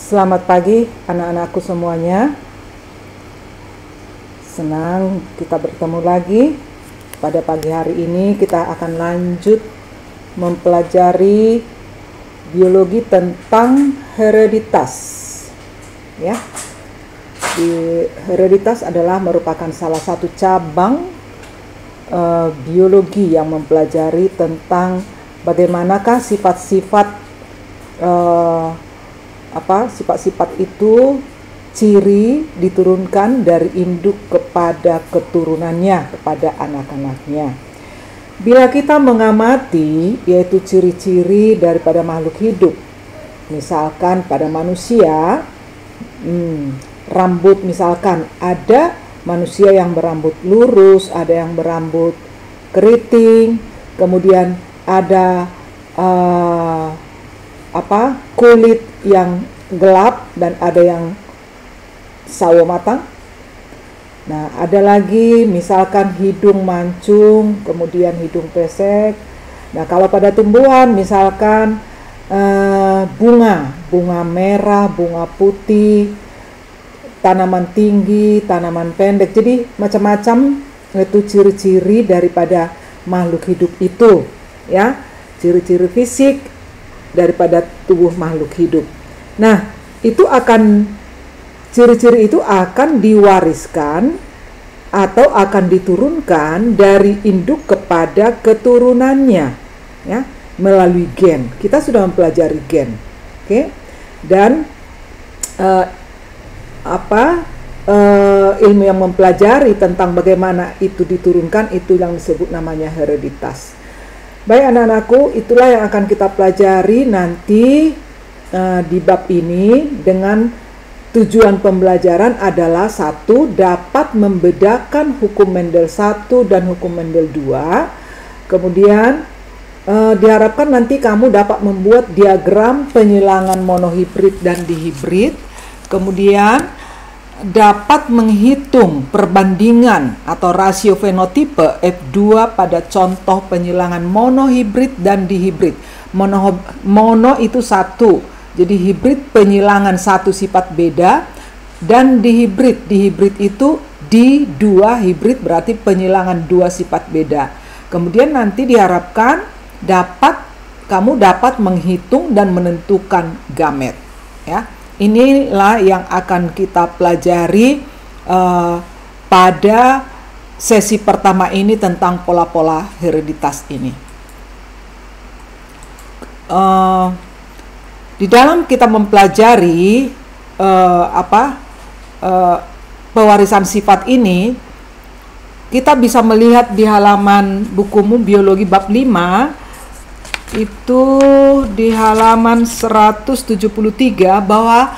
Selamat pagi anak-anakku semuanya. Senang kita bertemu lagi. Pada pagi hari ini kita akan lanjut mempelajari biologi tentang hereditas. Ya. Hereditas adalah merupakan salah satu cabang biologi yang mempelajari tentang bagaimanakah sifat-sifat sifat-sifat itu ciri diturunkan dari induk kepada keturunannya, kepada anak-anaknya. Bila kita mengamati yaitu ciri-ciri daripada makhluk hidup, misalkan pada manusia, rambut, misalkan ada manusia yang berambut lurus, ada yang berambut keriting, kemudian ada kulit yang gelap dan ada yang sawo matang. Nah, ada lagi misalkan hidung mancung, kemudian hidung pesek. Nah, kalau pada tumbuhan misalkan bunga merah, bunga putih, tanaman tinggi, tanaman pendek. Jadi macam-macam itu ciri-ciri daripada makhluk hidup itu, ya. Ciri-ciri fisik daripada tubuh makhluk hidup. Nah, ciri-ciri itu akan diwariskan atau akan diturunkan dari induk kepada keturunannya, ya, melalui gen. Kita sudah mempelajari gen, oke? Dan ilmu yang mempelajari tentang bagaimana itu diturunkan itu yang disebut namanya hereditas. Baik anak-anakku, itulah yang akan kita pelajari nanti di bab ini, dengan tujuan pembelajaran adalah satu, dapat membedakan hukum Mendel 1 dan hukum Mendel 2. Kemudian diharapkan nanti kamu dapat membuat diagram penyilangan monohibrid dan dihibrid. Kemudian dapat menghitung perbandingan atau rasio fenotipe F2 pada contoh penyilangan monohibrid dan dihibrid. Mono itu satu, jadi hibrid penyilangan satu sifat beda, dan dihibrid itu di2 hibrid berarti penyilangan dua sifat beda. Kemudian nanti diharapkan kamu dapat menghitung dan menentukan gamet, ya. Inilah yang akan kita pelajari pada sesi pertama ini tentang pola-pola hereditas ini. Di dalam kita mempelajari pewarisan sifat ini, kita bisa melihat di halaman bukumu biologi bab 5 itu di halaman 173 bahwa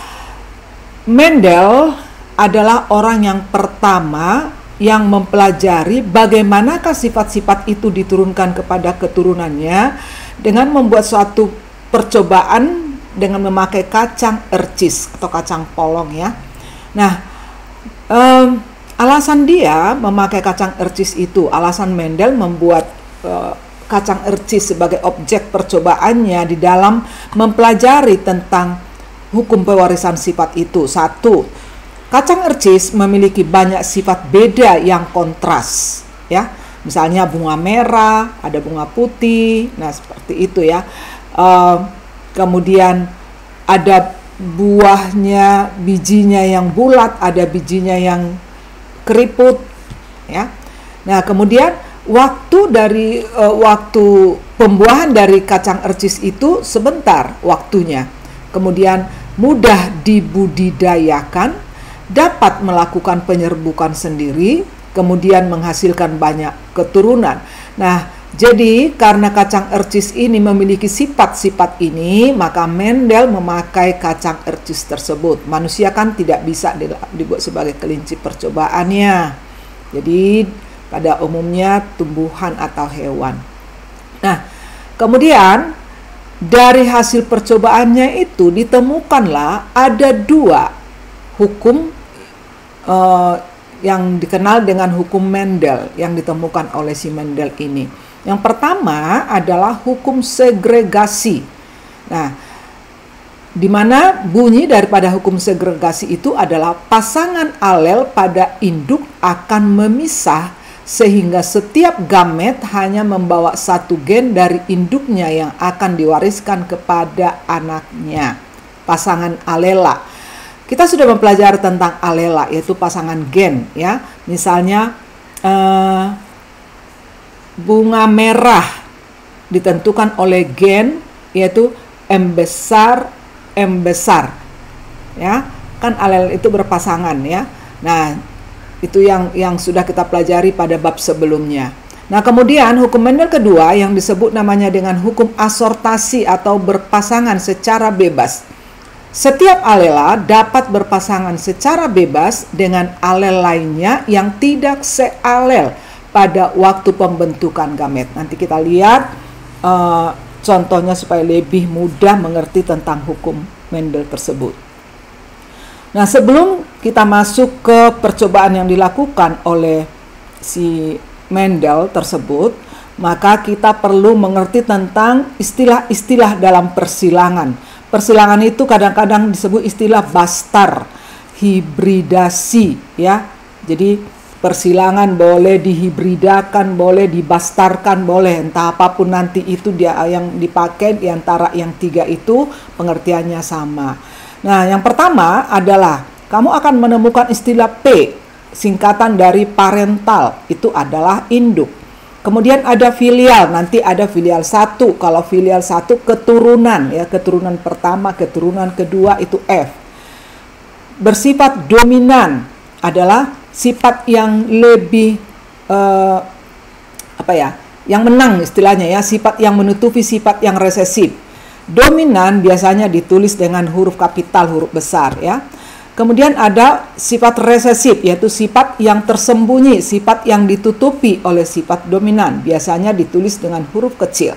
Mendel adalah orang yang pertama yang mempelajari bagaimanakah sifat-sifat itu diturunkan kepada keturunannya dengan membuat suatu percobaan dengan memakai kacang ercis atau kacang polong, ya. Nah, alasan dia memakai kacang ercis itu, alasan Mendel membuat kacang ercis sebagai objek percobaannya di dalam mempelajari tentang hukum pewarisan sifat itu. Satu, kacang ercis memiliki banyak sifat beda yang kontras, ya. Misalnya bunga merah, ada bunga putih, nah seperti itu, ya. Kemudian ada buahnya, bijinya yang bulat, ada bijinya yang keriput, ya. Nah, kemudian waktu pembuahan dari kacang ercis itu sebentar waktunya. Kemudian mudah dibudidayakan, dapat melakukan penyerbukan sendiri, kemudian menghasilkan banyak keturunan. Nah, jadi karena kacang ercis ini memiliki sifat-sifat ini, maka Mendel memakai kacang ercis tersebut. Manusia kan tidak bisa dibuat sebagai kelinci percobaannya. Jadi pada umumnya tumbuhan atau hewan. Nah, kemudian dari hasil percobaannya itu ditemukanlah ada dua hukum yang dikenal dengan hukum Mendel yang ditemukan oleh si Mendel ini. Yang pertama adalah hukum segregasi. Nah, di mana bunyi daripada hukum segregasi itu adalah pasangan alel pada induk akan memisah sehingga setiap gamet hanya membawa satu gen dari induknya yang akan diwariskan kepada anaknya. Pasangan alela. Kita sudah mempelajari tentang alela, yaitu pasangan gen, ya. Misalnya bunga merah ditentukan oleh gen, yaitu M besar ya, kan alel itu berpasangan, ya. Nah, itu yang sudah kita pelajari pada bab sebelumnya. Nah, kemudian hukum Mendel kedua yang disebut namanya dengan hukum asortasi atau berpasangan secara bebas. Setiap alela dapat berpasangan secara bebas dengan alel lainnya yang tidak sealel pada waktu pembentukan gamet. Nanti kita lihat contohnya supaya lebih mudah mengerti tentang hukum Mendel tersebut. Nah, sebelum kita masuk ke percobaan yang dilakukan oleh si Mendel tersebut, maka kita perlu mengerti tentang istilah-istilah dalam persilangan. Persilangan itu kadang-kadang disebut istilah bastar, hibridasi, ya. Jadi persilangan boleh dihibridakan, boleh dibastarkan, boleh entah apapun nanti itu dia yang dipakai di antara yang tiga itu pengertiannya sama. Nah, yang pertama adalah kamu akan menemukan istilah P, singkatan dari parental, itu adalah induk. Kemudian ada filial, nanti ada filial 1. Kalau filial 1 keturunan, ya, keturunan pertama, keturunan kedua itu F. Bersifat dominan adalah sifat yang lebih yang menang istilahnya, ya, sifat yang menutupi sifat yang resesif. Dominan biasanya ditulis dengan huruf kapital, huruf besar, ya. Kemudian ada sifat resesif, yaitu sifat yang tersembunyi, sifat yang ditutupi oleh sifat dominan, biasanya ditulis dengan huruf kecil.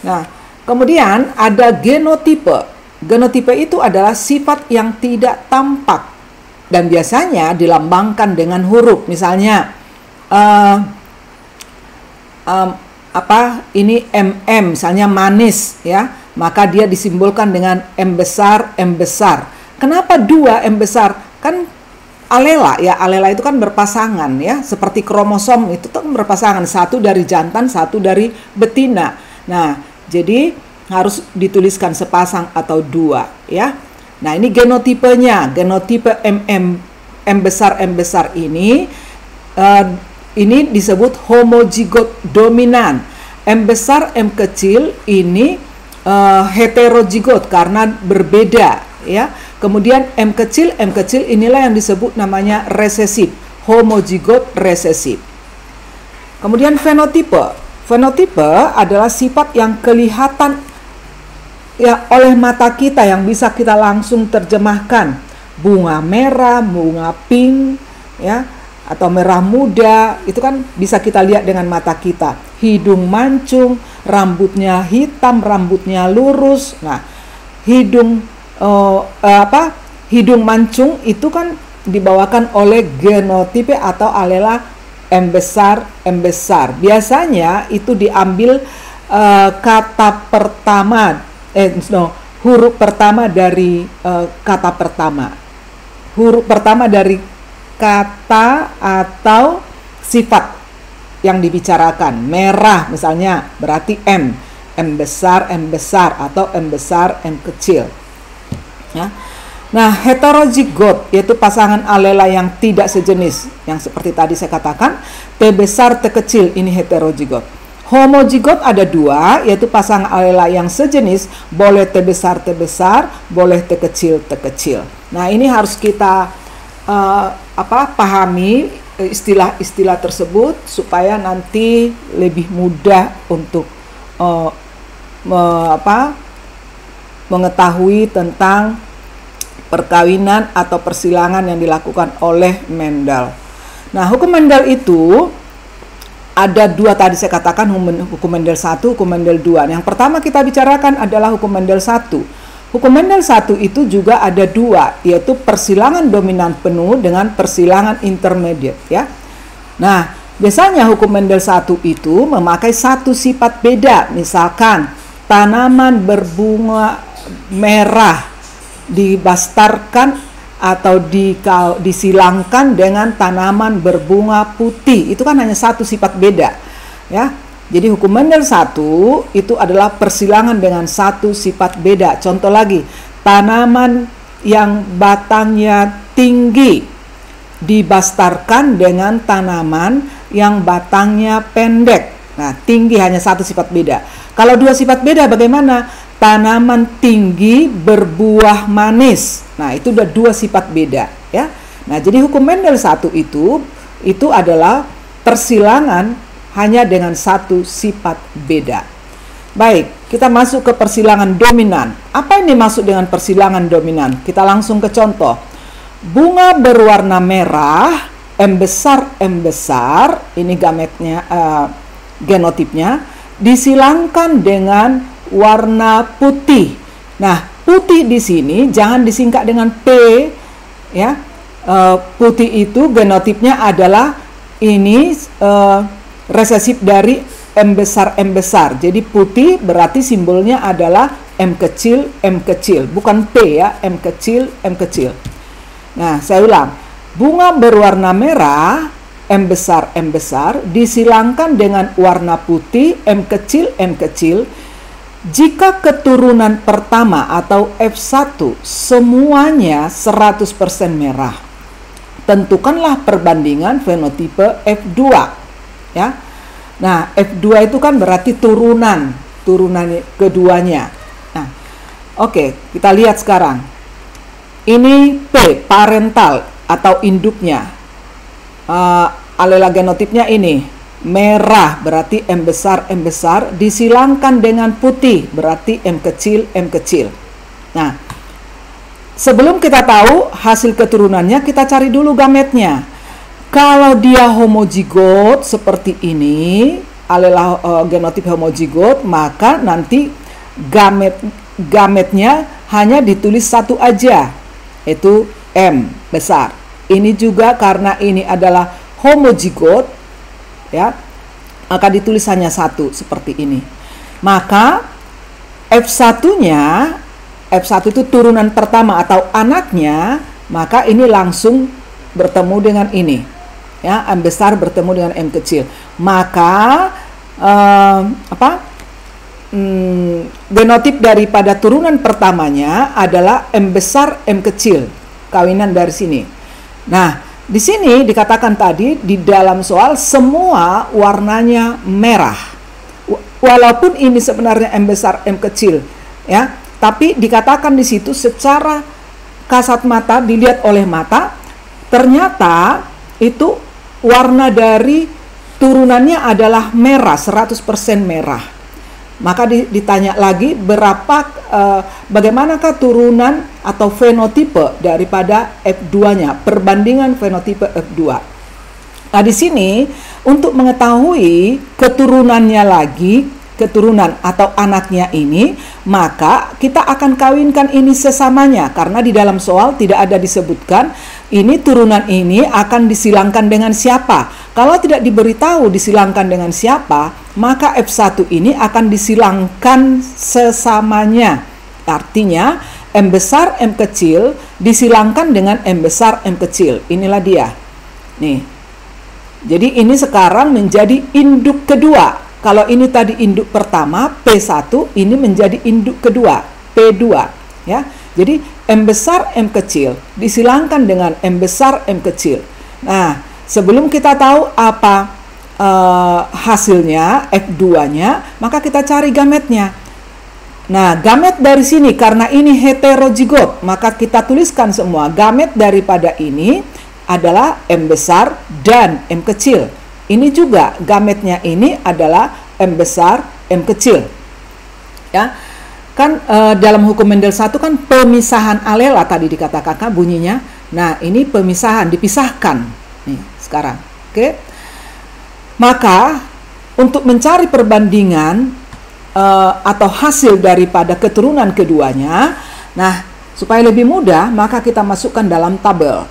Nah, kemudian ada genotipe. Genotipe itu adalah sifat yang tidak tampak dan biasanya dilambangkan dengan huruf. Misalnya ini MM, misalnya manis, ya, maka dia disimbolkan dengan M besar. Kenapa 2 M besar? Kan alela, ya, alela itu kan berpasangan, ya, seperti kromosom itu kan berpasangan, satu dari jantan, satu dari betina. Nah, jadi harus dituliskan sepasang atau 2, ya. Nah, ini genotipenya, genotipe M besar ini disebut homozigot dominan. M besar M kecil ini heterozigot karena berbeda, ya. Kemudian M kecil inilah yang disebut namanya resesif, homozigot resesif. Kemudian fenotipe. Fenotipe adalah sifat yang kelihatan, ya, oleh mata kita, yang bisa kita langsung terjemahkan. Bunga merah, bunga pink, ya, atau merah muda, itu kan bisa kita lihat dengan mata kita. Hidung mancung, rambutnya hitam, rambutnya lurus. Nah, hidung mancung itu kan dibawakan oleh genotipe atau alela M besar. Biasanya itu diambil kata pertama, huruf pertama dari kata pertama. Huruf pertama dari kata atau sifat yang dibicarakan. Merah misalnya berarti M besar atau M besar M kecil, ya. Nah, heterozigot yaitu pasangan alela yang tidak sejenis, yang seperti tadi saya katakan, T besar T kecil, ini heterozigot. Homozigot ada 2, yaitu pasangan alela yang sejenis, boleh T besar, boleh T kecil. Nah, ini harus kita pahami istilah-istilah tersebut supaya nanti lebih mudah untuk mengetahui tentang perkawinan atau persilangan yang dilakukan oleh Mendel. Nah, hukum Mendel itu ada 2 tadi saya katakan, hukum Mendel 1, hukum Mendel 2. Yang pertama kita bicarakan adalah hukum Mendel 1. Hukum Mendel 1 itu juga ada 2, yaitu persilangan dominan penuh dengan persilangan intermediate, ya. Nah, biasanya hukum Mendel 1 itu memakai satu sifat beda. Misalkan tanaman berbunga merah dibastarkan atau disilangkan dengan tanaman berbunga putih. Itu kan hanya satu sifat beda, ya. Jadi hukum Mendel 1 itu adalah persilangan dengan satu sifat beda. Contoh lagi, tanaman yang batangnya tinggi dibastarkan dengan tanaman yang batangnya pendek. Nah, tinggi hanya satu sifat beda. Kalau dua sifat beda bagaimana? Tanaman tinggi berbuah manis. Nah, itu udah dua sifat beda, ya. Nah, jadi hukum Mendel 1 itu adalah persilangan hanya dengan satu sifat beda. Baik, kita masuk ke persilangan dominan. Apa yang dimaksud dengan persilangan dominan? Kita langsung ke contoh. Bunga berwarna merah, M besar, ini gametnya, genotipnya, disilangkan dengan warna putih. Nah, putih di sini jangan disingkat dengan P, ya. Putih itu genotipnya adalah ini resesif dari M besar. Jadi putih berarti simbolnya adalah M kecil, bukan P ya, M kecil. Nah, saya ulang. Bunga berwarna merah, M besar disilangkan dengan warna putih M kecil. Jika keturunan pertama atau F1 semuanya 100% merah, tentukanlah perbandingan fenotipe F2. Ya. Nah, F2 itu kan berarti turunan keduanya. Nah, oke, kita lihat sekarang. Ini P, parental atau induknya. Alela genotipnya ini merah berarti M besar, disilangkan dengan putih berarti M kecil. Nah, sebelum kita tahu hasil keturunannya, kita cari dulu gametnya. Kalau dia homozigot seperti ini, alela genotip homozigot, maka nanti gametnya hanya ditulis satu aja, yaitu M besar. Ini juga karena ini adalah homozigot, ya, maka ditulis hanya satu seperti ini. Maka F1 itu turunan pertama atau anaknya, maka ini langsung bertemu dengan ini, ya, M besar bertemu dengan M kecil. Maka genotip daripada turunan pertamanya adalah M besar M kecil, kawinan dari sini. Nah, di sini dikatakan tadi di dalam soal semua warnanya merah. Walaupun ini sebenarnya M besar M kecil, ya, tapi dikatakan di situ secara kasat mata, dilihat oleh mata, ternyata itu warna dari turunannya adalah merah, 100% merah. Maka ditanya lagi bagaimanakah turunan atau fenotipe daripada F2-nya, perbandingan fenotipe F2. Nah, di sini untuk mengetahui keturunan atau anaknya ini, maka kita akan kawinkan ini sesamanya, karena di dalam soal tidak ada disebutkan ini turunan ini akan disilangkan dengan siapa. Kalau tidak diberitahu disilangkan dengan siapa, maka F1 ini akan disilangkan sesamanya. Artinya M besar M kecil disilangkan dengan M besar M kecil. Inilah dia. Nih. Jadi ini sekarang menjadi induk kedua. Kalau ini tadi induk pertama P1, ini menjadi induk kedua P2, ya. Jadi M besar M kecil disilangkan dengan M besar M kecil. Nah, sebelum kita tahu apa hasilnya F2-nya, maka kita cari gametnya. Nah, gamet dari sini karena ini heterozigot, maka kita tuliskan semua gamet daripada ini adalah M besar dan M kecil. Ini juga gametnya ini adalah M besar M kecil. Ya. Kan dalam hukum Mendel 1 kan pemisahan alela tadi dikatakan bunyinya. Nah, ini pemisahan, dipisahkan. Nih, sekarang. Oke. Maka untuk mencari perbandingan atau hasil daripada keturunan keduanya, nah, supaya lebih mudah, maka kita masukkan dalam tabel.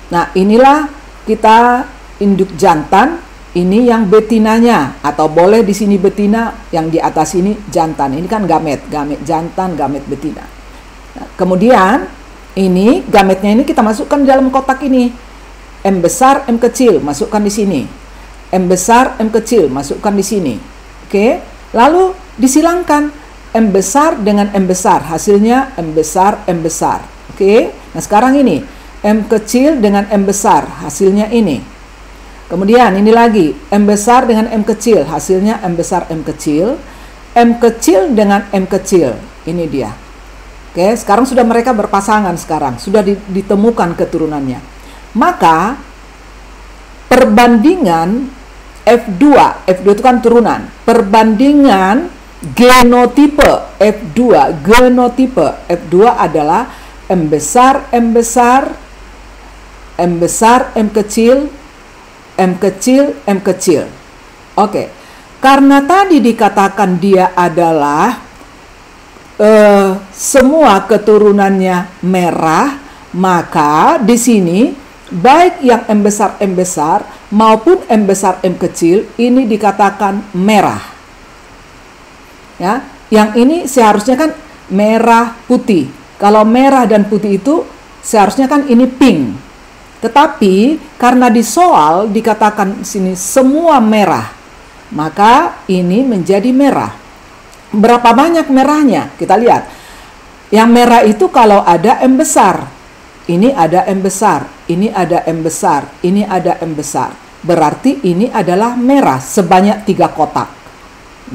Nah, inilah kita induk jantan, ini yang betinanya, atau boleh di sini betina, yang di atas ini jantan. Ini kan gamet jantan, gamet betina. Nah, kemudian ini gametnya ini kita masukkan dalam kotak ini. M besar, M kecil, masukkan di sini. M besar, M kecil, masukkan di sini. Oke, lalu disilangkan M besar dengan M besar, hasilnya M besar, M besar. Oke, nah sekarang ini M kecil dengan M besar, hasilnya ini. Kemudian ini lagi, M besar dengan M kecil, hasilnya M besar, M kecil. M kecil dengan M kecil, ini dia. Oke, sekarang sudah mereka berpasangan sekarang, sudah ditemukan keturunannya. Maka perbandingan F2 itu kan turunan. Perbandingan genotipe F2 adalah M besar, M besar, M besar, M kecil, M kecil, M kecil. Oke, karena tadi dikatakan dia adalah semua keturunannya merah, maka di sini baik yang M besar maupun M besar M kecil ini dikatakan merah. Ya, yang ini seharusnya kan merah putih. Kalau merah dan putih itu seharusnya kan ini pink. Tetapi karena di soal dikatakan sini semua merah, maka ini menjadi merah. Berapa banyak merahnya? Kita lihat. Yang merah itu kalau ada M besar. Ini ada M besar, ini ada M besar, ini ada M besar. Berarti ini adalah merah sebanyak 3 kotak.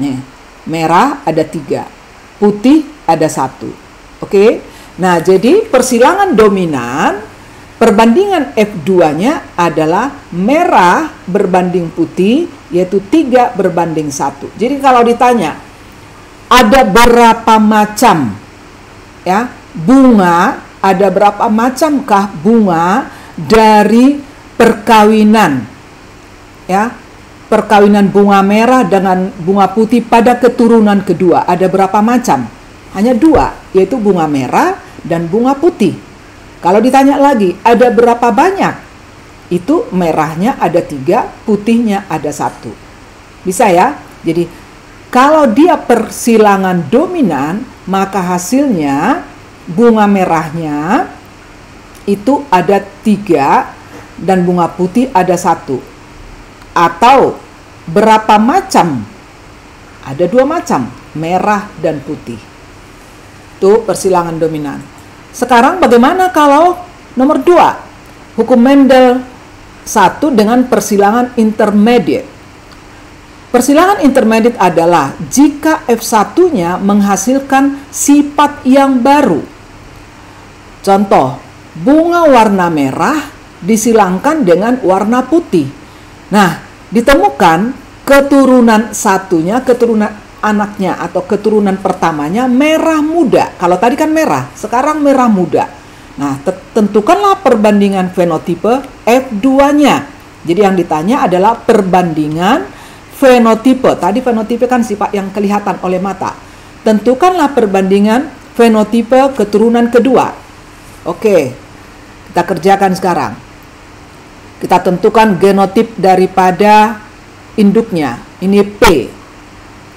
Nih, merah ada 3, putih ada 1. Oke. Nah, jadi persilangan dominan perbandingan F2-nya adalah merah berbanding putih, yaitu 3 berbanding 1. Jadi kalau ditanya ada berapa macam ya bunga, ada berapa macamkah bunga dari perkawinan ya, perkawinan bunga merah dengan bunga putih pada keturunan kedua, ada berapa macam? Hanya 2, yaitu bunga merah dan bunga putih. Kalau ditanya lagi ada berapa banyak, itu merahnya ada 3, putihnya ada 1. Bisa ya? Jadi kalau dia persilangan dominan, maka hasilnya bunga merahnya itu ada 3 dan bunga putih ada 1. Atau berapa macam? Ada 2 macam, merah dan putih. Itu persilangan dominan. Sekarang bagaimana kalau nomor 2? Hukum Mendel 1 dengan persilangan intermediate. Persilangan intermediate adalah jika F1-nya menghasilkan sifat yang baru. Contoh, bunga warna merah disilangkan dengan warna putih. Nah, ditemukan keturunan satunya, keturunan anaknya atau keturunan pertamanya merah muda. Kalau tadi kan merah, sekarang merah muda. Nah, tentukanlah perbandingan fenotipe F2-nya. Jadi yang ditanya adalah perbandingan fenotipe. Tadi fenotipe kan sifat yang kelihatan oleh mata. Tentukanlah perbandingan fenotipe keturunan kedua. Oke, kita kerjakan sekarang. Kita tentukan genotip daripada induknya. Ini P.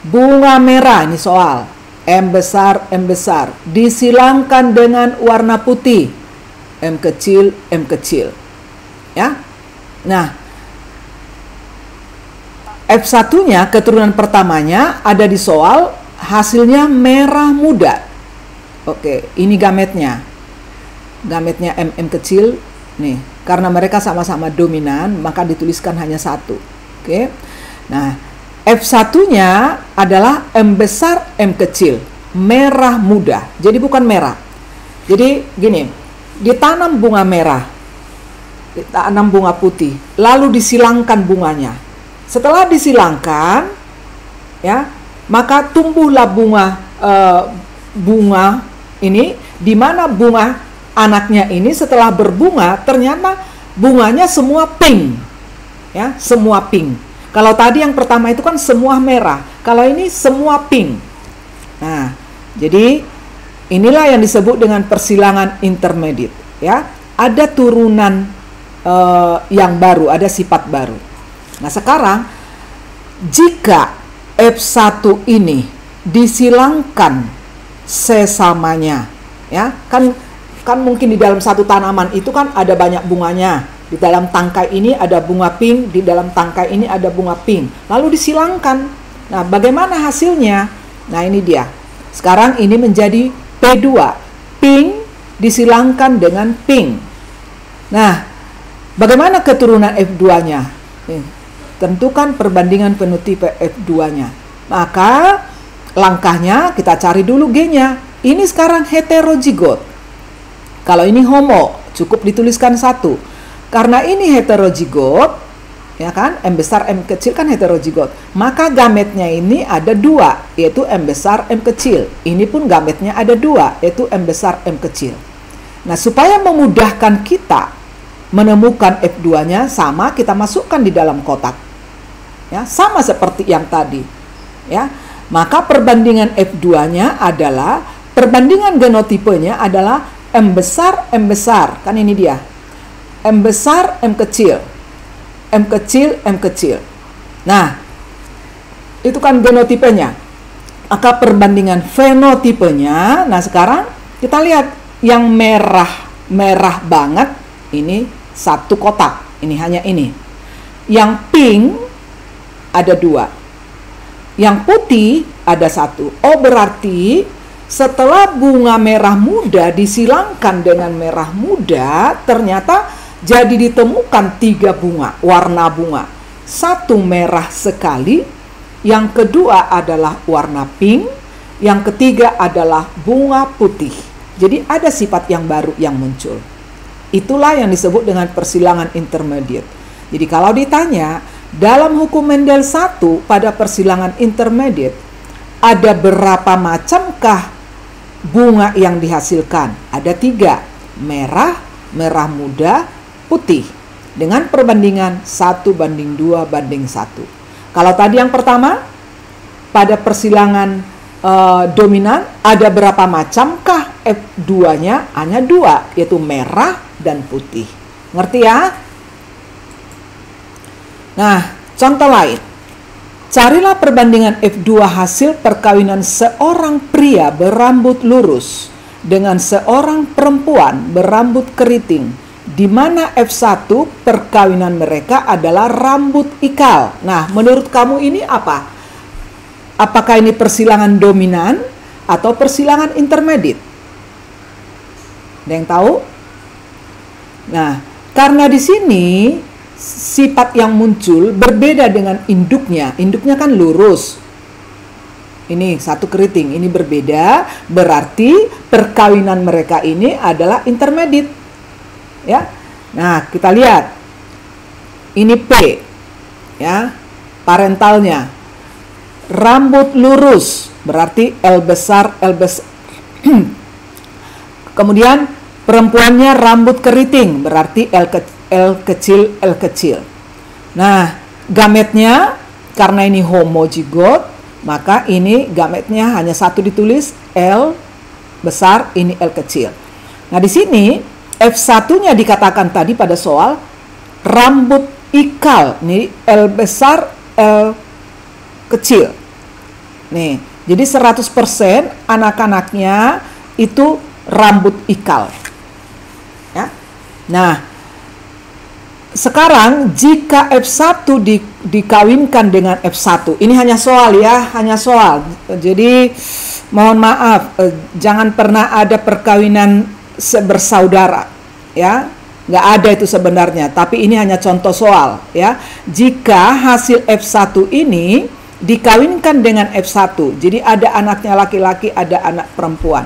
Bunga merah, ini soal. M besar, M besar. Disilangkan dengan warna putih. M kecil, M kecil. Ya. Nah, F1-nya, keturunan pertamanya ada di soal, hasilnya merah muda. Oke, ini gametnya. Gametnya M kecil, nih. Karena mereka sama-sama dominan, maka dituliskan hanya 1. Oke. Nah, F1-nya adalah M besar, M kecil. Merah muda. Jadi bukan merah. Jadi gini, ditanam bunga merah, ditanam bunga putih, lalu disilangkan bunganya. Setelah disilangkan, ya, maka tumbuhlah bunga ini, di mana bunga anaknya ini setelah berbunga ternyata bunganya semua pink, ya, semua pink. Kalau tadi yang pertama itu kan semua merah, kalau ini semua pink. Nah, jadi inilah yang disebut dengan persilangan intermediate, ya. Ada turunan yang baru, ada sifat baru. Nah, sekarang jika F1 ini disilangkan sesamanya Ya, kan mungkin di dalam satu tanaman itu kan ada banyak bunganya. Di dalam tangkai ini ada bunga pink, di dalam tangkai ini ada bunga pink. Lalu disilangkan. Nah, bagaimana hasilnya? Nah, ini dia. Sekarang ini menjadi P2. Pink disilangkan dengan pink. Nah, bagaimana keturunan F2-nya? Tentukan perbandingan fenotipe F2-nya. Maka langkahnya kita cari dulu G-nya. Ini sekarang heterozigot. Kalau ini homo, cukup dituliskan 1. Karena ini heterozigot, ya kan, M besar M kecil kan heterozigot, maka gametnya ini ada 2, yaitu M besar M kecil. Ini pun gametnya ada 2, yaitu M besar M kecil. Nah, supaya memudahkan kita menemukan F2-nya, sama kita masukkan di dalam kotak. Ya, sama seperti yang tadi. Ya, maka perbandingan F2-nya adalah, perbandingan genotipenya adalah M besar, kan ini dia. M besar, M kecil. M kecil, M kecil. Nah, itu kan genotipenya. Maka perbandingan fenotipenya, nah sekarang kita lihat yang merah banget, ini 1 kotak. Ini hanya ini. Yang pink ada 2. Yang putih ada 1. Oh, berarti setelah bunga merah muda disilangkan dengan merah muda, ternyata jadi ditemukan 3 bunga, warna bunga. 1 merah sekali, yang kedua adalah warna pink, yang ketiga adalah bunga putih. Jadi ada sifat yang baru yang muncul. Itulah yang disebut dengan persilangan intermediate. Jadi kalau ditanya, dalam hukum Mendel 1 pada persilangan intermediate, ada berapa macamkah bunga yang dihasilkan? Ada 3, merah, merah muda, putih. Dengan perbandingan 1:2:1. Kalau tadi yang pertama, pada persilangan dominan, ada berapa macamkah F2-nya? Hanya 2, yaitu merah dan putih. Ngerti ya? Nah, contoh lain. Carilah perbandingan F2 hasil perkawinan seorang pria berambut lurus dengan seorang perempuan berambut keriting, di mana F1 perkawinan mereka adalah rambut ikal. Nah, menurut kamu ini apa? Apakah ini persilangan dominan atau persilangan intermediate? Ada yang tahu? Nah, karena di sini sifat yang muncul berbeda dengan induknya. Induknya kan lurus. Ini 1 keriting, ini berbeda, berarti perkawinan mereka ini adalah intermediate. Ya. Nah, kita lihat. Ini P. Ya. Parentalnya. Rambut lurus, berarti L besar. Kemudian perempuannya rambut keriting, berarti L kecil. Nah, gametnya karena ini homozigot, maka ini gametnya hanya 1 ditulis, L besar, ini L kecil. Nah, di sini F1-nya dikatakan tadi pada soal rambut ikal, ini L besar, L kecil. Nih, jadi 100% anak-anaknya itu rambut ikal. Ya. Nah, sekarang jika F1 dikawinkan dengan F1, ini hanya soal ya, hanya soal. Jadi mohon maaf, jangan pernah ada perkawinan bersaudara, ya. Nggak ada itu sebenarnya, tapi ini hanya contoh soal ya. Jika hasil F1 ini dikawinkan dengan F1, jadi ada anaknya laki-laki, ada anak perempuan.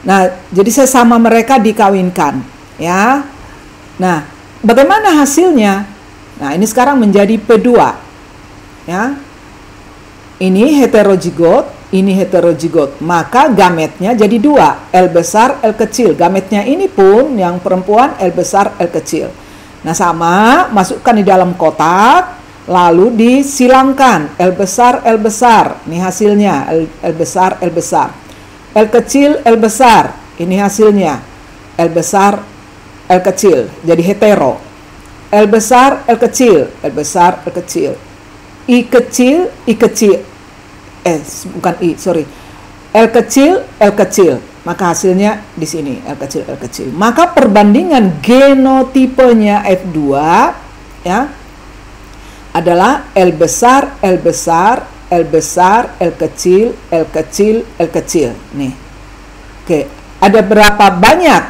Nah, jadi sesama mereka dikawinkan ya. Nah, bagaimana hasilnya? Nah, ini sekarang menjadi P2 ya. Ini heterozigot, ini heterozigot, maka gametnya jadi 2, L besar, L kecil. Gametnya ini pun yang perempuan L besar, L kecil. Nah, sama, masukkan di dalam kotak, lalu disilangkan L besar, L besar. Ini hasilnya L besar, L besar. L kecil, L besar. Ini hasilnya L besar, L kecil. Jadi hetero. L besar, L kecil, L besar, L kecil. I kecil, I kecil. Bukan I, sorry. L kecil, L kecil. Maka hasilnya di sini L kecil. Maka perbandingan genotipenya F2 ya adalah L besar, L besar, L besar, L kecil, L kecil, L kecil. Nih. Oke, ada berapa banyak?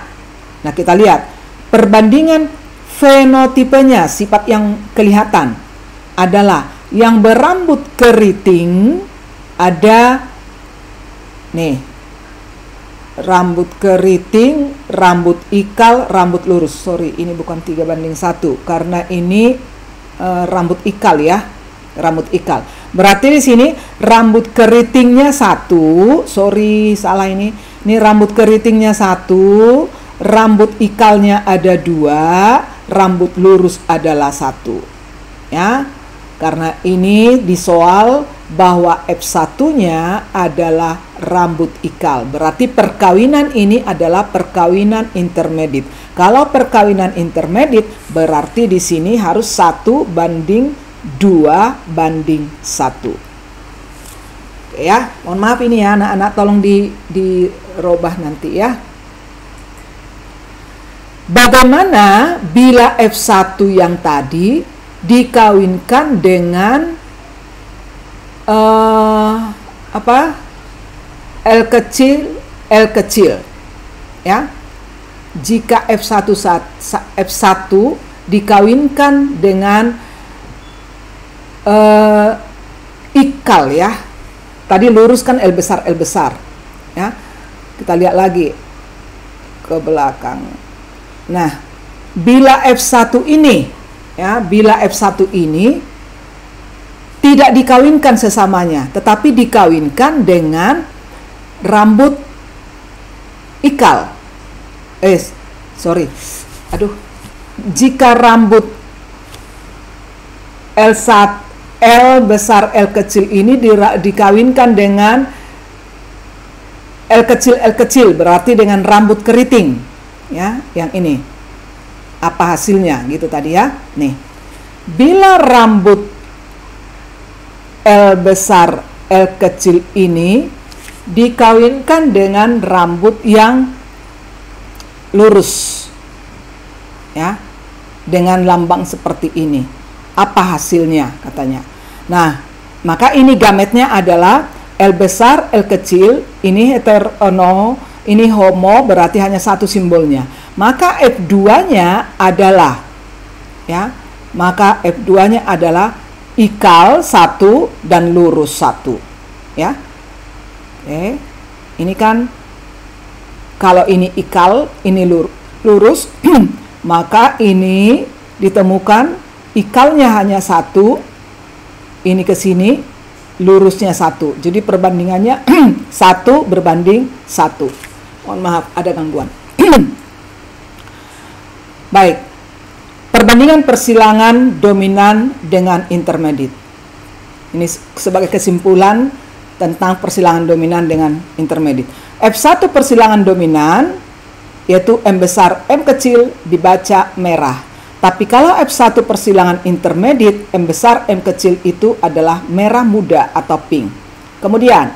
Nah, kita lihat perbandingan fenotipenya, sifat yang kelihatan adalah yang berambut keriting ada nih, rambut keriting, rambut ikal, rambut lurus. Sorry, ini bukan 3:1 karena ini rambut ikal ya, rambut ikal. Berarti di sini rambut keritingnya 1. Sorry, salah ini. Ini rambut keritingnya 1, rambut ikalnya ada 2, rambut lurus adalah 1. Ya. Karena ini di soal bahwa F1-nya adalah rambut ikal. Berarti perkawinan ini adalah perkawinan intermediate. Kalau perkawinan intermediate berarti di sini harus 1:2:1. Oke ya, mohon maaf ini ya anak-anak, tolong dirubah nanti ya. Bagaimana bila F1 yang tadi dikawinkan dengan L kecil ya? Jika F1 dikawinkan dengan ikal ya. Tadi lurus kan L besar ya. Kita lihat lagi ke belakang. Nah, bila F1 ini ya, bila F1 ini tidak dikawinkan sesamanya, tetapi dikawinkan dengan rambut ikal. Jika rambut L besar L kecil ini dikawinkan dengan L kecil berarti dengan rambut keriting ya, yang ini. Apa hasilnya gitu tadi ya. Nih. Bila rambut L besar L kecil ini dikawinkan dengan rambut yang lurus ya, dengan lambang seperti ini, apa hasilnya katanya. Nah, maka ini gametnya adalah L besar L kecil, ini heterono, ini homo, berarti hanya satu simbolnya. Maka F2-nya adalah ya, maka F2-nya adalah ikal 1 dan lurus 1 ya. Oke. Ini kan kalau ini ikal, ini lurus, maka ini ditemukan ikalnya hanya 1, ini ke sini, lurusnya 1. Jadi perbandingannya 1:1. Mohon maaf, ada gangguan. Baik, perbandingan persilangan dominan dengan intermediate. Ini sebagai kesimpulan tentang persilangan dominan dengan intermediate. F1 persilangan dominan yaitu M besar M kecil dibaca merah. Tapi kalau F1 persilangan intermediate, M besar M kecil itu adalah merah muda atau pink. Kemudian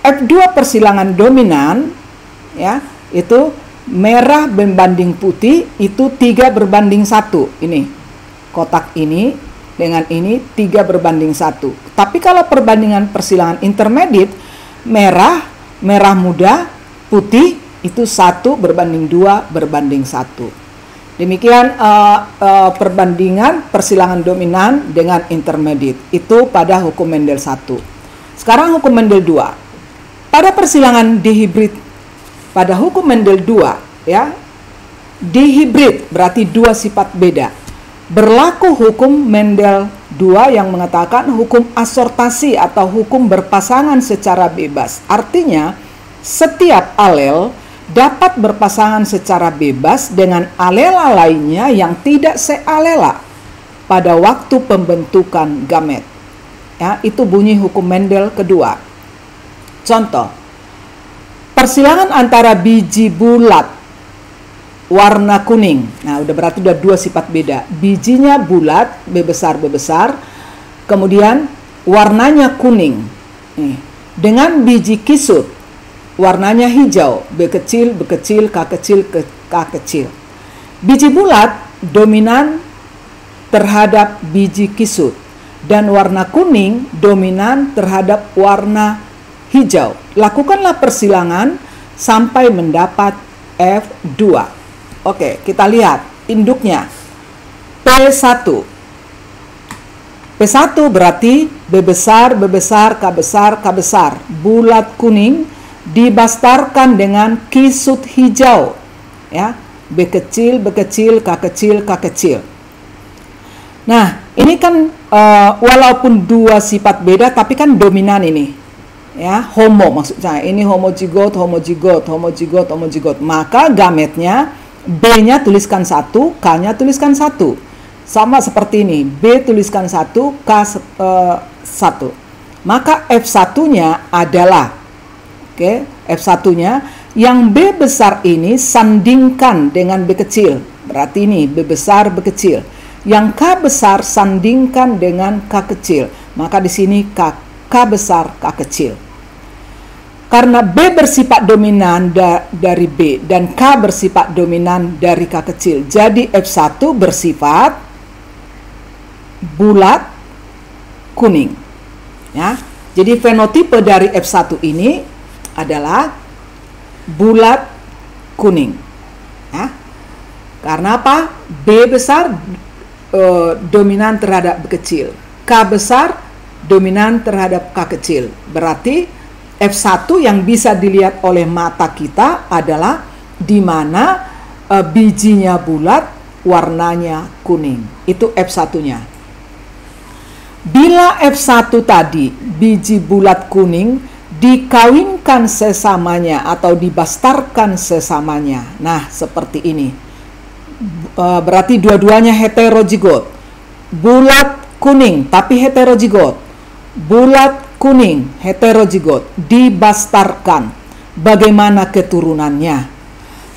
F2 persilangan dominan ya, itu merah berbanding putih, itu 3:1. Ini kotak ini dengan ini 3:1. Tapi kalau perbandingan persilangan intermediate, merah muda, putih itu 1:2:1. Demikian perbandingan persilangan dominan dengan intermediate itu pada hukum Mendel 1. Sekarang hukum Mendel 2. Pada persilangan dihibrid, pada hukum Mendel 2 ya, dihibrid berarti dua sifat beda. Berlaku hukum Mendel 2 yang mengatakan hukum asortasi atau hukum berpasangan secara bebas. Artinya, setiap alel dapat berpasangan secara bebas dengan alela lainnya yang tidak sealela pada waktu pembentukan gamet. Ya, itu bunyi hukum Mendel kedua. Contoh, persilangan antara biji bulat warna kuning. Nah, berarti udah dua sifat beda. Bijinya bulat, B besar, kemudian warnanya kuning. Nih, dengan biji kisut warnanya hijau, B kecil, K kecil, K kecil. Biji bulat dominan terhadap biji kisut, dan warna kuning dominan terhadap warna hijau. Lakukanlah persilangan sampai mendapat F2. Oke, kita lihat induknya. P1. P1 berarti B besar, K besar, K besar. Bulat kuning dibastarkan dengan kisut hijau. Ya, B kecil, K kecil, K kecil. Nah, ini kan walaupun dua sifat beda, tapi kan dominan ini. Ya, homo maksudnya. Ini homozigot. Maka gametnya B-nya tuliskan 1, K-nya tuliskan 1. Sama seperti ini, B tuliskan 1, K 1. Maka F1-nya adalah, oke, F1-nya yang B besar ini sandingkan dengan B kecil. Berarti ini B besar, B kecil. Yang K besar sandingkan dengan K kecil. Maka di sini K besar, K kecil. Karena B bersifat dominan dari B dan K bersifat dominan dari K kecil. Jadi F1 bersifat bulat kuning. Ya. Jadi fenotipe dari F1 ini adalah bulat kuning. Ya. Karena apa? B besar dominan terhadap B kecil. K besar dominan terhadap K kecil. Berarti F1 yang bisa dilihat oleh mata kita adalah di mana bijinya bulat, warnanya kuning. Itu F1-nya. Bila F1 tadi biji bulat kuning dikawinkan sesamanya atau dibastarkan sesamanya. Nah, seperti ini. Berarti dua-duanya heterozigot. Bulat kuning tapi heterozigot. Bulat kuning heterozigot dibastarkan. Bagaimana keturunannya?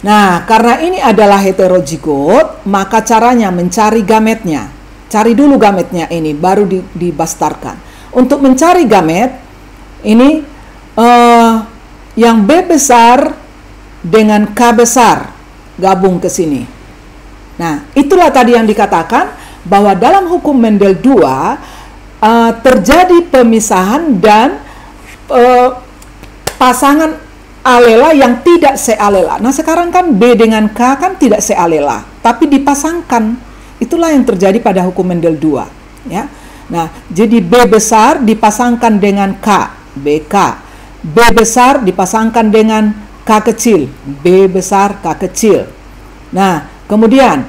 Nah, karena ini adalah heterozigot, maka caranya mencari gametnya. Cari dulu gametnya ini, baru dibastarkan. Untuk mencari gamet, ini yang B besar dengan K besar gabung ke sini. Nah, itulah tadi yang dikatakan bahwa dalam hukum Mendel 2 terjadi pemisahan dan pasangan alela yang tidak sealela. Nah, sekarang kan B dengan K kan tidak sealela, tapi dipasangkan. Itulah yang terjadi pada hukum Mendel 2, ya. Nah, jadi B besar dipasangkan dengan K, BK. B besar dipasangkan dengan K kecil, B besar, K kecil. Nah, kemudian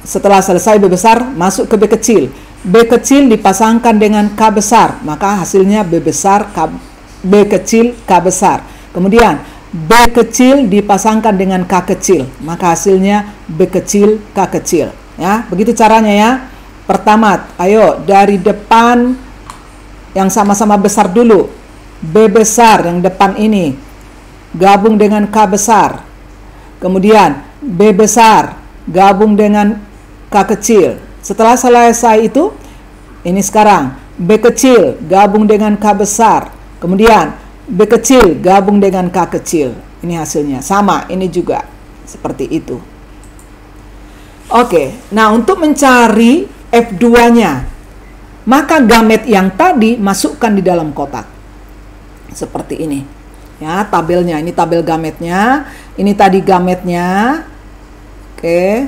setelah selesai B besar masuk ke B kecil. B kecil dipasangkan dengan K besar, maka hasilnya B besar, B kecil, K besar. Kemudian B kecil dipasangkan dengan K kecil, maka hasilnya B kecil, K kecil. Ya, begitu caranya ya. Pertama, ayo dari depan yang sama-sama besar dulu. B besar yang depan ini gabung dengan K besar. Kemudian B besar gabung dengan K kecil. Setelah selesai itu, ini sekarang B kecil gabung dengan K besar. Kemudian B kecil gabung dengan K kecil. Ini hasilnya sama, ini juga seperti itu. Oke, nah untuk mencari F2-nya, maka gamet yang tadi masukkan di dalam kotak. Seperti ini. Ya, tabelnya. Ini tabel gametnya. Ini tadi gametnya. Oke.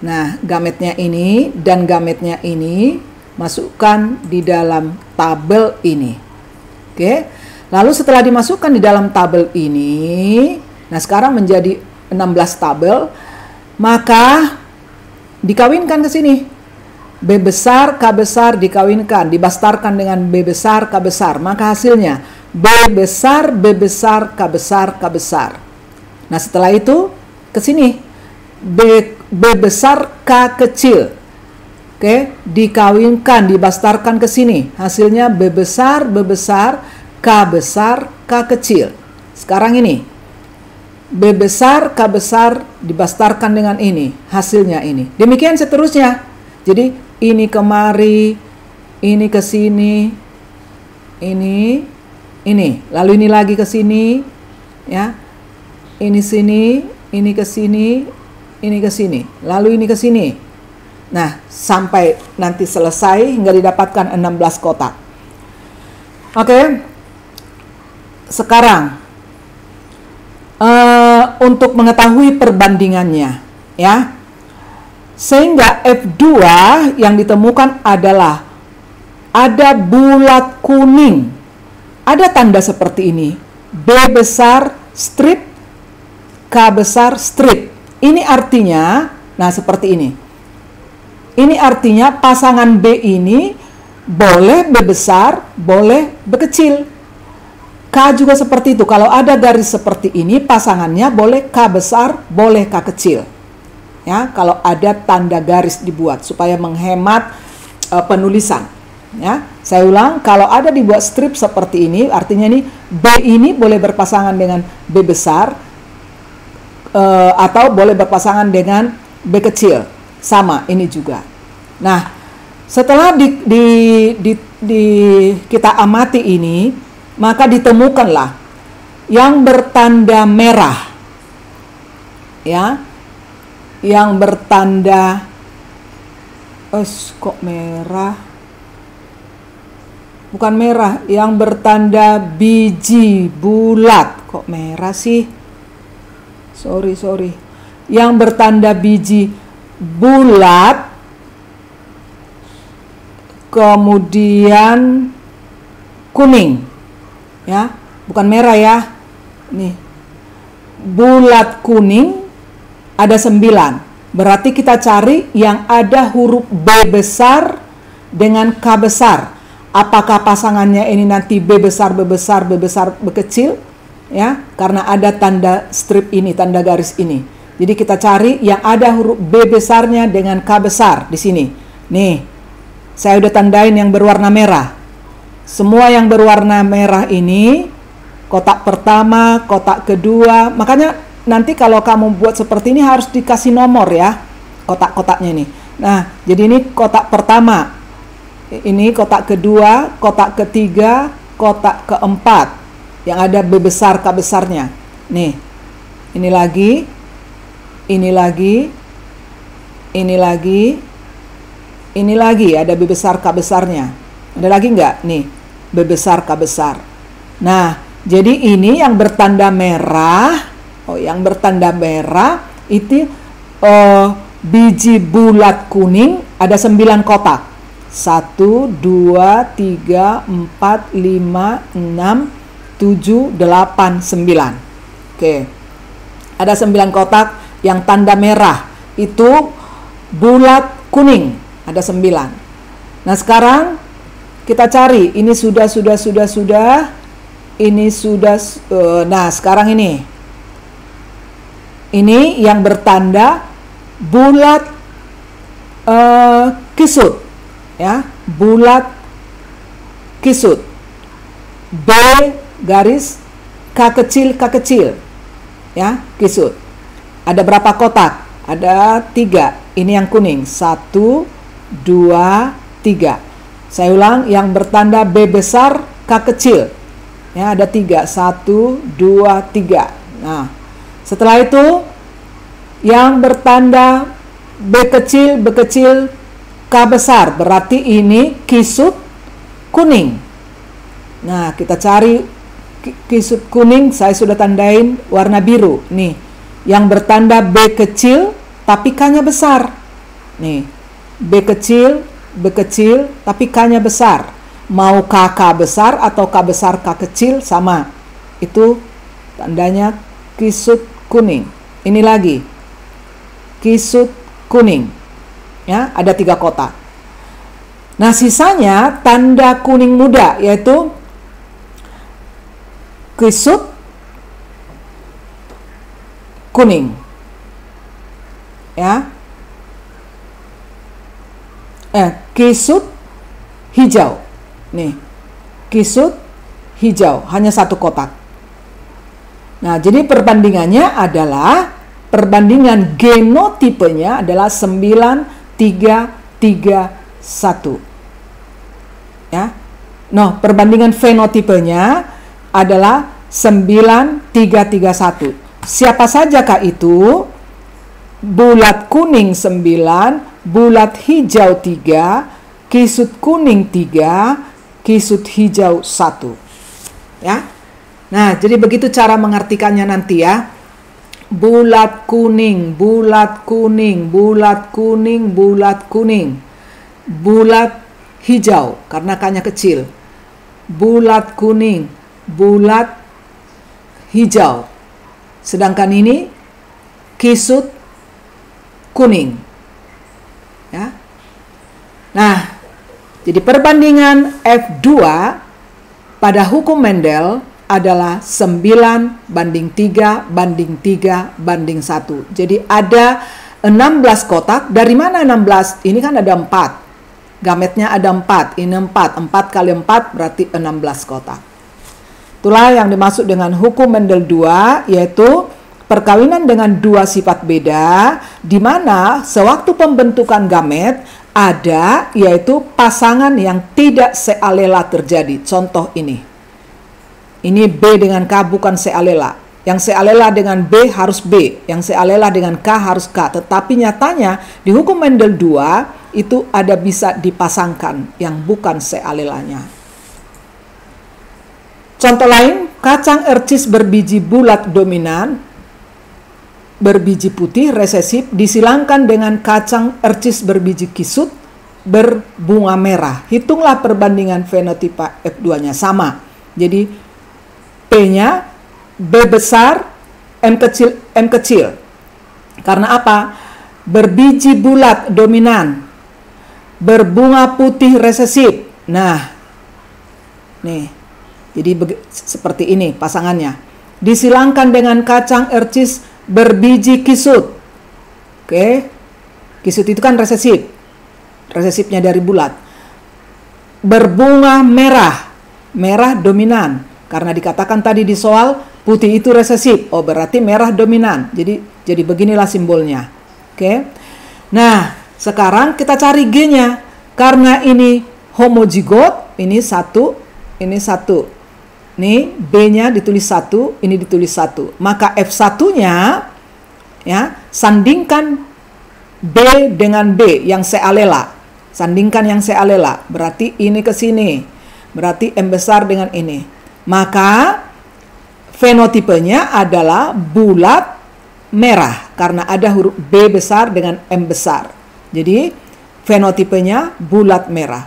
Nah, gametnya ini dan gametnya ini masukkan di dalam tabel ini. Oke. Lalu setelah dimasukkan di dalam tabel ini, nah sekarang menjadi 16 tabel. Maka dikawinkan ke sini. B besar, K besar dikawinkan, dibastarkan dengan B besar, K besar. Maka hasilnya B besar, K besar, K besar. Nah, setelah itu ke sini. B besar, K kecil. Oke, dikawinkan, dibastarkan ke sini. Hasilnya B besar, K besar, K kecil. Sekarang ini. B besar, K besar dibastarkan dengan ini. Hasilnya ini. Demikian seterusnya. Jadi ini kemari, ini ke sini, ini Ini, lalu ini lagi ke sini, ya. Ini sini, ini ke sini, ini ke sini, lalu ini ke sini. Nah, sampai nanti selesai hingga didapatkan 16 kotak. Oke. Sekarang untuk mengetahui perbandingannya, ya. Sehingga F2 yang ditemukan adalah ada bulat kuning. Ada tanda seperti ini. B besar strip, K besar strip. Ini artinya, nah seperti ini. Ini artinya pasangan B ini boleh B besar, boleh B kecil. K juga seperti itu. Kalau ada garis seperti ini, pasangannya boleh K besar, boleh K kecil. Ya, kalau ada tanda garis dibuat supaya menghemat penulisan. Ya, saya ulang, kalau ada dibuat strip seperti ini, artinya ini B ini boleh berpasangan dengan B besar atau boleh berpasangan dengan B kecil. Sama ini juga. Nah, setelah kita amati ini, maka ditemukanlah yang bertanda merah. Ya. Yang bertanda kok merah? Bukan merah, yang bertanda biji bulat. Kok merah sih? Sorry. Yang bertanda biji bulat, kemudian kuning. Ya, bukan merah ya. Nih. Bulat kuning ada 9. Berarti kita cari yang ada huruf B besar dengan K besar. Apakah pasangannya ini nanti B besar, B besar, B besar, B kecil? Ya, karena ada tanda strip ini, tanda garis ini. Jadi kita cari yang ada huruf B besarnya dengan K besar di sini. Nih, saya udah tandain yang berwarna merah. Semua yang berwarna merah ini, kotak pertama, kotak kedua, makanya nanti kalau kamu buat seperti ini harus dikasih nomor ya, kotak-kotaknya ini. Nah, jadi ini kotak pertama, ini kotak kedua, kotak ketiga, kotak keempat, yang ada B besar, K besarnya. Nih, ini lagi, ini lagi, ini lagi, ini lagi, ada B besar, K besarnya. Ada lagi nggak? Nih, B besar, K besar. Nah, jadi ini yang bertanda merah. Yang bertanda merah itu biji bulat kuning ada 9 kotak. 1, 2, 3, 4, 5, 6, 7, 8, 9. Oke. Ada 9 kotak yang tanda merah. Itu bulat kuning. Ada 9. Nah, sekarang kita cari. Ini sudah. Ini sudah. Nah, sekarang ini. Ini yang bertanda bulat kisut, ya, bulat kisut. B garis K kecil, ya, kisut. Ada berapa kotak? Ada 3. Ini yang kuning. 1, 2, 3. Saya ulang, yang bertanda B besar K kecil. Ya, ada 3. 1, 2, 3. Nah. Setelah itu yang bertanda B kecil, K besar, berarti ini kisut kuning. Nah, kita cari kisut kuning, saya sudah tandain warna biru. Nih, yang bertanda B kecil tapi K-nya besar. Nih, B kecil, tapi K-nya besar. Mau K besar atau K besar K kecil sama. Itu tandanya kisut kuning. Ini lagi kisut kuning. Ya, ada 3 kotak. Nah, sisanya tanda kuning muda, yaitu kisut kuning. Ya. Kisut hijau. Nih, kisut hijau, hanya 1 kotak. Nah, jadi perbandingannya adalah, perbandingan genotipenya adalah 9, 3, 3, 1. Ya. Nah, perbandingan fenotipenya adalah 9331. Siapa sajakah itu? Bulat kuning 9, bulat hijau 3, kisut kuning 3, kisut hijau 1. Ya. Nah, jadi begitu cara mengartikannya nanti ya. Bulat kuning, bulat kuning, bulat kuning, bulat kuning. Bulat hijau karena K-nya kecil. Bulat kuning, bulat hijau. Sedangkan ini kisut kuning. Ya. Nah, jadi perbandingan F2 pada hukum Mendel adalah 9 banding 3 banding 3 banding 1. Jadi ada 16 kotak. Dari mana 16? Ini kan ada 4. Gametnya ada 4. Ini 4. 4 kali 4 berarti 16 kotak. Itulah yang dimaksud dengan hukum Mendel 2, yaitu perkawinan dengan dua sifat beda, di mana sewaktu pembentukan gamet ada, yaitu pasangan yang tidak sealela terjadi. Contoh ini. Ini B dengan K bukan sealela. Yang sealela dengan B harus B, yang sealela dengan K harus K. Tetapi nyatanya di hukum Mendel 2 itu ada bisa dipasangkan yang bukan sealelanya. Contoh lain, kacang ercis berbiji bulat dominan, berbiji putih resesif disilangkan dengan kacang ercis berbiji kisut berbunga merah. Hitunglah perbandingan fenotipa F2-nya sama. Jadi P-nya B besar, M kecil. Karena apa? Berbiji bulat dominan, berbunga putih resesif. Nah, nih, jadi seperti ini pasangannya. Disilangkan dengan kacang ercis berbiji kisut. Oke, kisut itu kan resesif. Resesifnya dari bulat. Berbunga merah, merah dominan. Karena dikatakan tadi di soal putih itu resesif. Oh, berarti merah dominan. Jadi beginilah simbolnya. Oke. Nah, sekarang kita cari G-nya. Karena ini homozigot, ini 1, ini 1. Nih, B-nya ditulis 1, ini ditulis 1. Maka F1-nya ya, sandingkan B dengan B yang sealela. Sandingkan yang sealela. Berarti ini ke sini. Berarti M besar dengan ini. Maka fenotipenya adalah bulat merah karena ada huruf B besar dengan M besar. Jadi fenotipenya bulat merah.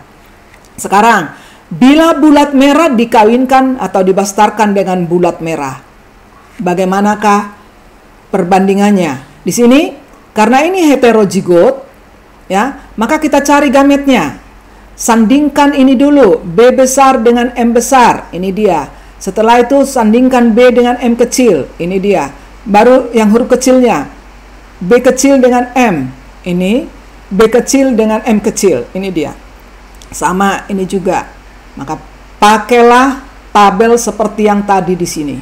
Sekarang, bila bulat merah dikawinkan atau dibastarkan dengan bulat merah, bagaimanakah perbandingannya? Di sini karena ini heterozigot ya, maka kita cari gametnya. Sandingkan ini dulu, B besar dengan M besar, ini dia. Setelah itu sandingkan B dengan M kecil, ini dia. Baru yang huruf kecilnya, B kecil dengan M, ini B kecil dengan M kecil, ini dia. Sama ini juga. Maka pakailah tabel seperti yang tadi di sini.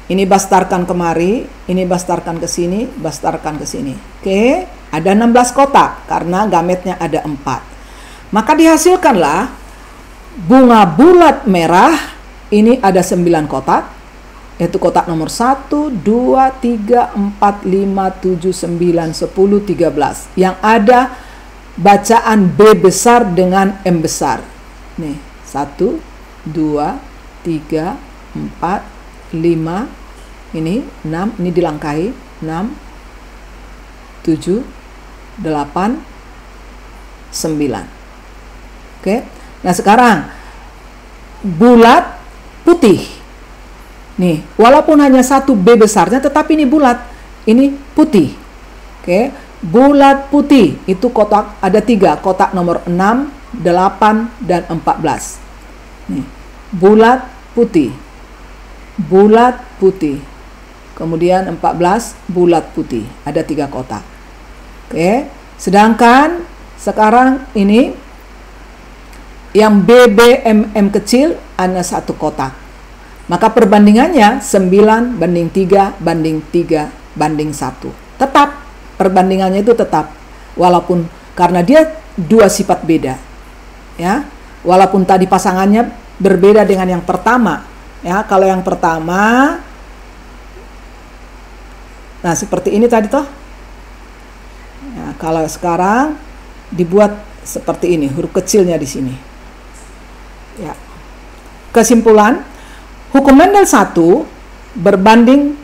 Ini bastarkan kemari, ini bastarkan ke sini, bastarkan ke sini. Oke, ada 16 kotak karena gametnya ada 4. Maka dihasilkanlah bunga bulat merah, ini ada 9 kotak, yaitu kotak nomor 1, 2, 3, 4, 5, 7, 9, 10, 13. Yang ada bacaan B besar dengan M besar. Nih, 1, 2, 3, 4, 5, ini 6, ini dilangkahi, 6, 7, 8, 9. Oke, nah sekarang bulat putih. Nih, walaupun hanya 1 B besarnya, tetapi ini bulat, ini putih. Oke, bulat putih itu kotak ada 3, kotak nomor 6, 8, dan 14. Nih, bulat putih, kemudian 14 bulat putih, ada 3 kotak. Oke, sedangkan sekarang ini yang BBMM kecil hanya 1 kotak. Maka perbandingannya 9 banding 3 banding 3 banding 1. Tetap, perbandingannya itu tetap. Walaupun karena dia dua sifat beda. Ya, walaupun tadi pasangannya berbeda dengan yang pertama. Ya, kalau yang pertama, nah seperti ini tadi toh. Ya, kalau sekarang dibuat seperti ini, huruf kecilnya di sini. Ya. Kesimpulan, hukum Mendel 1 berbanding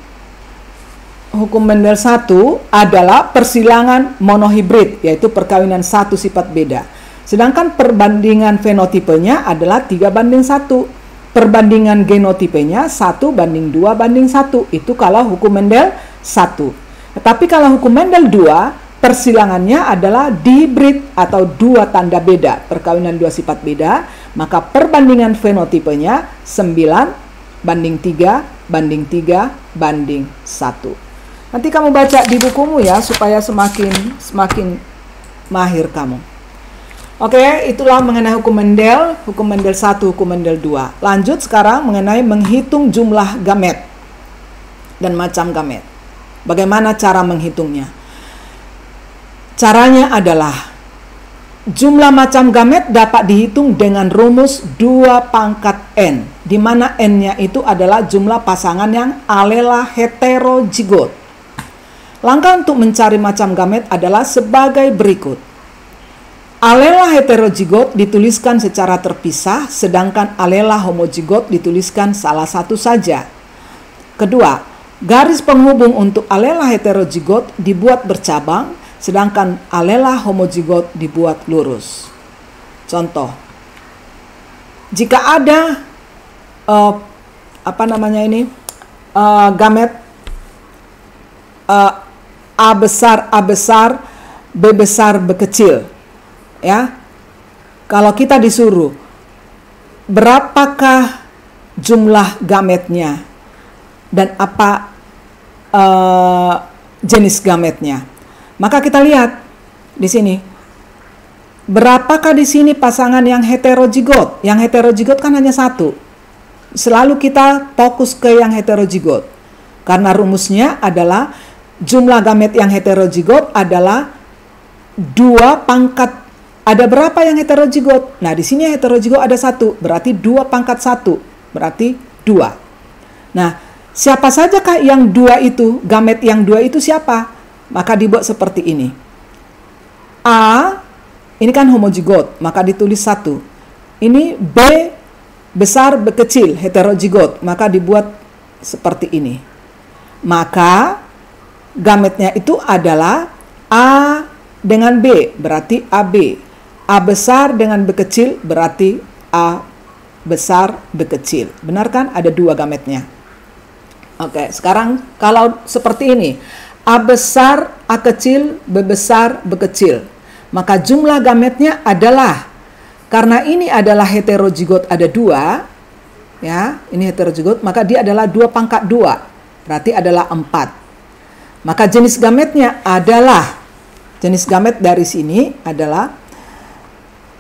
hukum Mendel 1 adalah persilangan monohibrid, yaitu perkawinan satu sifat beda. Sedangkan perbandingan fenotipenya adalah 3:1. Perbandingan genotipenya 1:2:1. Itu kalau hukum Mendel 1. Tetapi kalau hukum Mendel 2, persilangannya adalah dihibrid atau dua tanda beda, perkawinan dua sifat beda, maka perbandingan fenotipenya 9:3:1. Nanti kamu baca di bukumu ya, supaya semakin mahir kamu. Oke, itulah mengenai hukum Mendel 1, hukum Mendel 2. Lanjut sekarang mengenai menghitung jumlah gamet dan macam gamet. Bagaimana cara menghitungnya? Caranya adalah jumlah macam gamet dapat dihitung dengan rumus 2/n, di mana n-nya itu adalah jumlah pasangan yang alela heterozigot. Langkah untuk mencari macam gamet adalah sebagai berikut. Alela heterozigot dituliskan secara terpisah, sedangkan alela homozigot dituliskan salah satu saja. Kedua, garis penghubung untuk alela heterozigot dibuat bercabang, sedangkan alela homozigot dibuat lurus. Contoh, jika ada gamet A besar, B besar, B kecil, ya. Kalau kita disuruh berapakah jumlah gametnya dan apa jenis gametnya, maka kita lihat di sini. Berapakah di sini pasangan yang heterozigot? Yang heterozigot kan hanya satu. Selalu kita fokus ke yang heterozigot, karena rumusnya adalah jumlah gamet yang heterozigot adalah 2/. Ada berapa yang heterozigot? Nah, di sini heterozigot ada 1, berarti 2/1, berarti 2. Nah, siapa sajakah yang 2 itu? Gamet yang 2 itu siapa? Maka dibuat seperti ini. A, ini kan homozigot, maka ditulis 1. Ini B besar, B kecil, heterozigot, maka dibuat seperti ini. Maka gametnya itu adalah A dengan B, berarti AB. A besar dengan B kecil, berarti A besar, B kecil. Benar kan? Ada 2 gametnya. Oke, sekarang kalau seperti ini, A besar, A kecil, B besar, B kecil. Maka jumlah gametnya adalah, karena ini adalah heterozigot ada 2, ya, ini heterozigot, maka dia adalah 2/2, berarti adalah 4. Maka jenis gametnya adalah, jenis gamet dari sini adalah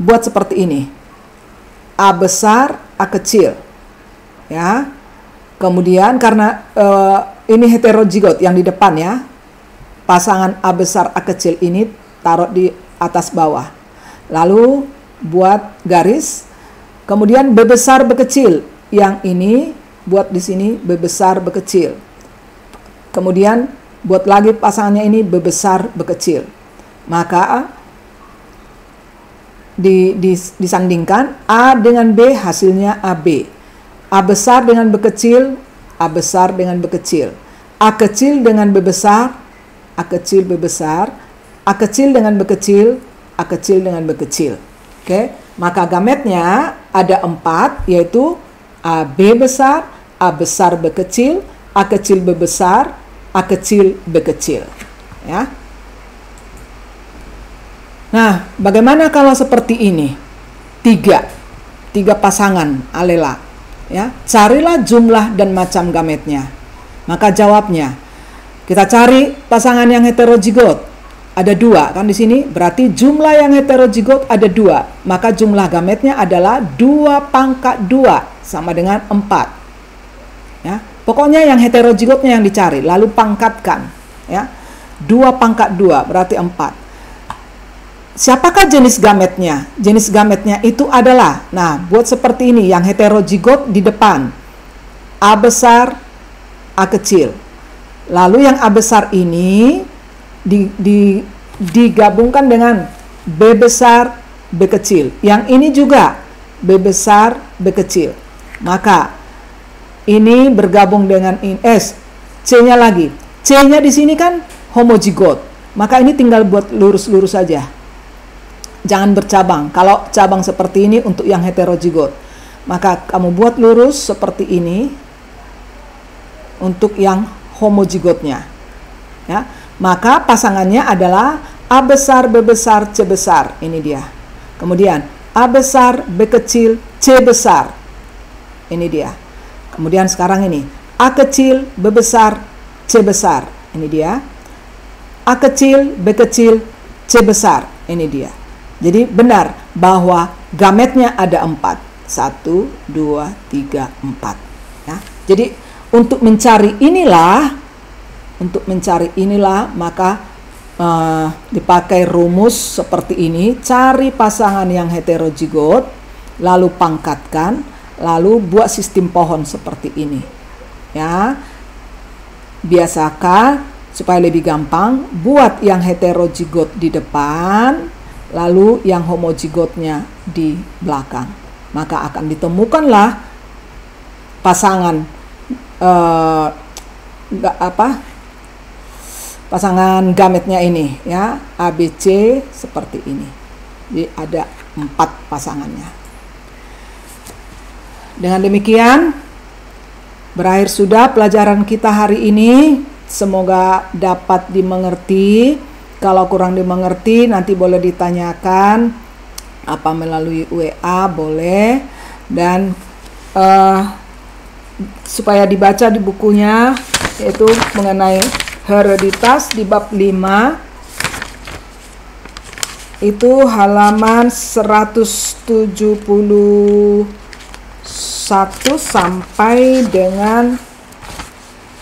buat seperti ini. A besar, A kecil. Ya. Kemudian karena ini heterozigot yang di depan ya. Pasangan A besar, A kecil ini taruh di atas bawah. Lalu buat garis. Kemudian B besar, B kecil. Yang ini buat di sini B besar, B kecil. Kemudian buat lagi pasangannya ini B besar, B kecil. Maka disandingkan A dengan B, hasilnya AB. A besar dengan B kecil, A besar dengan B kecil. A kecil dengan B besar, A kecil, B besar. A kecil dengan B kecil, A kecil dengan B kecil. Oke, maka gametnya ada 4, yaitu AB besar, A besar, B kecil, A kecil, B besar, A kecil, B kecil, ya. Nah, bagaimana kalau seperti ini? 3 pasangan alela, ya. Carilah jumlah dan macam gametnya. Maka jawabnya, kita cari pasangan yang heterozigot. Ada 2 kan di sini, berarti jumlah yang heterozigot ada 2. Maka jumlah gametnya adalah 2/2 sama dengan 4. Ya. Pokoknya yang heterozigotnya yang dicari, lalu pangkatkan, ya. 2/2 berarti 4. Siapakah jenis gametnya? Jenis gametnya itu adalah, nah, buat seperti ini, yang heterozigot di depan. A besar, A kecil. Lalu yang A besar ini digabungkan dengan B besar, B kecil. Yang ini juga B besar, B kecil. Maka ini bergabung dengan C-nya lagi. C-nya di sini kan homozigot. Maka ini tinggal buat lurus-lurus saja. Jangan bercabang. Kalau cabang seperti ini untuk yang heterozigot. Maka kamu buat lurus seperti ini untuk yang homozigotnya. Ya. Maka pasangannya adalah A besar, B besar, C besar. Ini dia. Kemudian A besar, B kecil, C besar. Ini dia. Kemudian sekarang ini A kecil, B besar, C besar. Ini dia. A kecil, B kecil, C besar. Ini dia. Jadi benar bahwa gametnya ada 4. 1, 2, 3, 4. Ya. Jadi untuk mencari inilah maka dipakai rumus seperti ini. Cari pasangan yang heterozigot, lalu pangkatkan, lalu buat sistem pohon seperti ini. Ya, biasakan supaya lebih gampang. Buat yang heterozigot di depan, lalu yang homozigotnya di belakang. Maka akan ditemukanlah pasangan pasangan gametnya ini, ya, ABC seperti ini. Jadi ada 4 pasangannya. Dengan demikian berakhir sudah pelajaran kita hari ini. Semoga dapat dimengerti. Kalau kurang dimengerti nanti boleh ditanyakan apa melalui WA boleh, dan supaya dibaca di bukunya, yaitu mengenai hereditas di bab 5 itu halaman 171 sampai dengan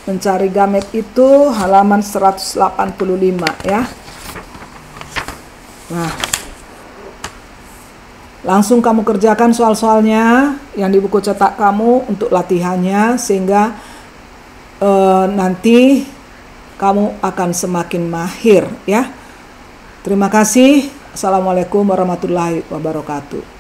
mencari gamet itu halaman 185 ya. Nah, langsung kamu kerjakan soal-soalnya yang di buku cetak kamu untuk latihannya, sehingga nanti kamu akan semakin mahir ya. Terima kasih. Assalamualaikum warahmatullahi wabarakatuh.